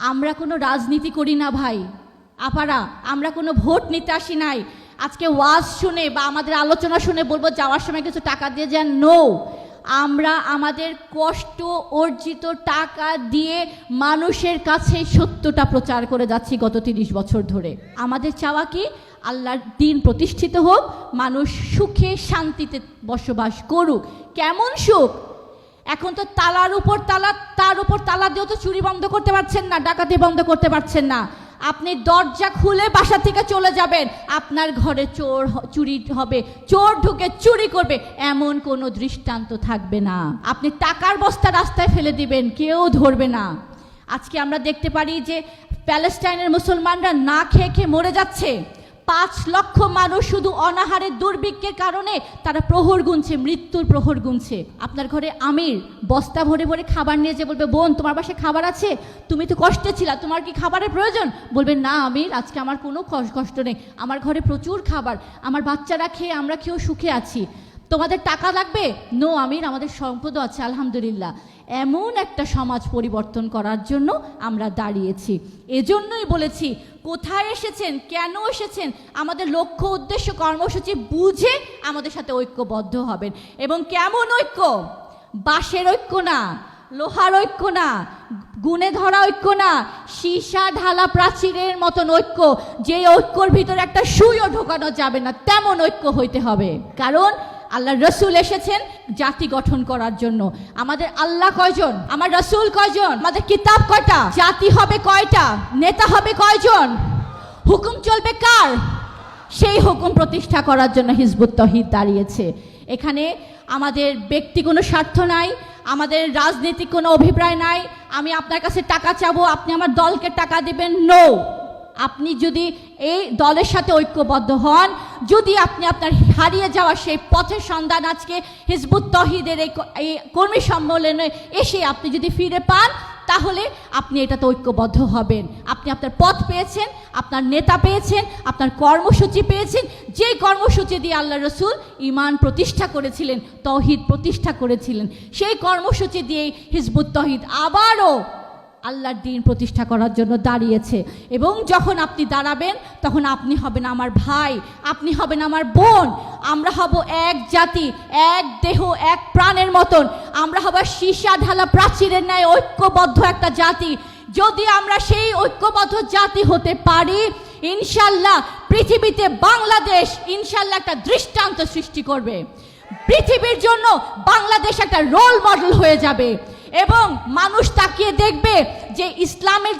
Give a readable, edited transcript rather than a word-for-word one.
আমরা কোনো রাজনীতি করি না ভাই আপারা, আমরা কোনো ভোট নিতে আসি নাই আজকে ওয়াজ শুনে বা আমাদের আলোচনা শুনে বলবো যাওয়ার সময় কিছু টাকা দিয়ে যান। নো, আমরা আমাদের কষ্ট অর্জিত টাকা দিয়ে মানুষের কাছে সত্যটা প্রচার করে যাচ্ছি গত 30 বছর ধরে। আমাদের চাওয়া কি আল্লাহর দ্বীন প্রতিষ্ঠিত হোক, মানুষ সুখে শান্তিতে বসবাস করুক। কেমন সুখ? এখন তো তালার উপর তালা, তার উপর তালা দিয়েও তো চুরি বন্ধ করতে পারছেন না, ডাকাতি বন্ধ করতে পারছেন না। আপনি দরজা খুলে বাসা থেকে চলে যাবেন, আপনার ঘরে চোর চুরি হবে, চোর ঢুকে চুরি করবে, এমন কোনো দৃষ্টান্ত থাকবে না। আপনি টাকার বস্তা রাস্তায় ফেলে দিবেন, কেউ ধরবে না। আজকে আমরা দেখতে পারি যে প্যালেস্টাইনের মুসলমানরা না খেয়ে খেয়ে মরে যাচ্ছে। 5 লক্ষ মানুষ শুধু অনাহারের দুর্ভিক্ষের কারণে তারা প্রহর গুনছে, মৃত্যুর প্রহর গুনছে। আপনার ঘরে আমির বস্তা ভরে ভরে খাবার নিয়ে যে বলবে, বোন তোমার বাসায় খাবার আছে, তুমি তো কষ্টে ছিলা, তোমার কি খাবারের প্রয়োজন? বলবেন না আমির, আজকে আমার কোনো কষ্ট নেই, আমার ঘরে প্রচুর খাবার, আমার বাচ্চারা খেয়ে আমরা খেয়েও সুখে আছি। তোমাদের টাকা লাগবে? নো আমির, আমাদের সম্পদও আছে আলহামদুলিল্লাহ। এমন একটা সমাজ পরিবর্তন করার জন্য আমরা দাঁড়িয়েছি। এজন্যই বলেছি, কোথায় এসেছেন, কেন এসেছেন, আমাদের লক্ষ্য উদ্দেশ্য কর্মসূচি বুঝে আমাদের সাথে ঐক্যবদ্ধ হবেন। এবং কেমন ঐক্য? বাঁশের ঐক্য না, লোহার ঐক্য না, গুণে ধরা ঐক্য না, সীসা ঢালা প্রাচীরের মতন ঐক্য, যে ঐক্যর ভিতরে একটা সুইও ঢোকানো যাবে না, তেমন ঐক্য হইতে হবে। কারণ আল্লাহ রসুল এসেছেন জাতি গঠন করার জন্য। আমাদের আল্লাহ কয়জন? আমার রসুল কয়জন? আমাদের কিতাব কয়টা? জাতি হবে কয়টা? নেতা হবে কয়জন? হুকুম চলবে কার? সেই হুকুম প্রতিষ্ঠা করার জন্য হিজবুত তৌহিদ দাঁড়িয়েছে। এখানে আমাদের ব্যক্তি কোনো স্বার্থ নাই, আমাদের রাজনৈতিক কোনো অভিপ্রায় নাই। আমি আপনার কাছে টাকা চাবো, আপনি আমার দলকে টাকা দিবেন, নো। আপনি যদি এই দলের সাথে ঐক্যবদ্ধ হন, যদি আপনি আপনার হারিয়ে যাওয়া সেই পথের সন্ধান আজকে হিজবুত তৌহিদের এই কর্মী সম্মেলনে এসে আপনি যদি ফিরে পান, তাহলে আপনি এটাতে ঐক্যবদ্ধ হবেন। আপনি আপনার পথ পেয়েছেন, আপনার নেতা পেয়েছেন, আপনার কর্মসূচি পেয়েছেন। যে কর্মসূচি দিয়ে আল্লাহ রসুল ঈমান প্রতিষ্ঠা করেছিলেন, তৌহিদ প্রতিষ্ঠা করেছিলেন, সেই কর্মসূচি দিয়েই হিজবুত তৌহিদ আবারও আল্লাহর দ্বীন প্রতিষ্ঠা করার জন্য দাঁড়িয়েছে। এবং যখন আপনি দাঁড়াবেন, তখন আপনি হবেন আমার ভাই, আপনি হবেন আমার বোন। আমরা হব এক জাতি, এক দেহ, এক প্রাণের মতন। আমরা হব সীসা ঢালা প্রাচীরের ন্যায় ঐক্যবদ্ধ একটা জাতি। যদি আমরা সেই ঐক্যবদ্ধ জাতি হতে পারি, ইনশাল্লাহ পৃথিবীতে বাংলাদেশ ইনশাল্লাহ একটা দৃষ্টান্ত সৃষ্টি করবে। পৃথিবীর জন্য বাংলাদেশ একটা রোল মডেল হয়ে যাবে এবং মানুষ তাকিয়ে দেখবে যে ইসলামের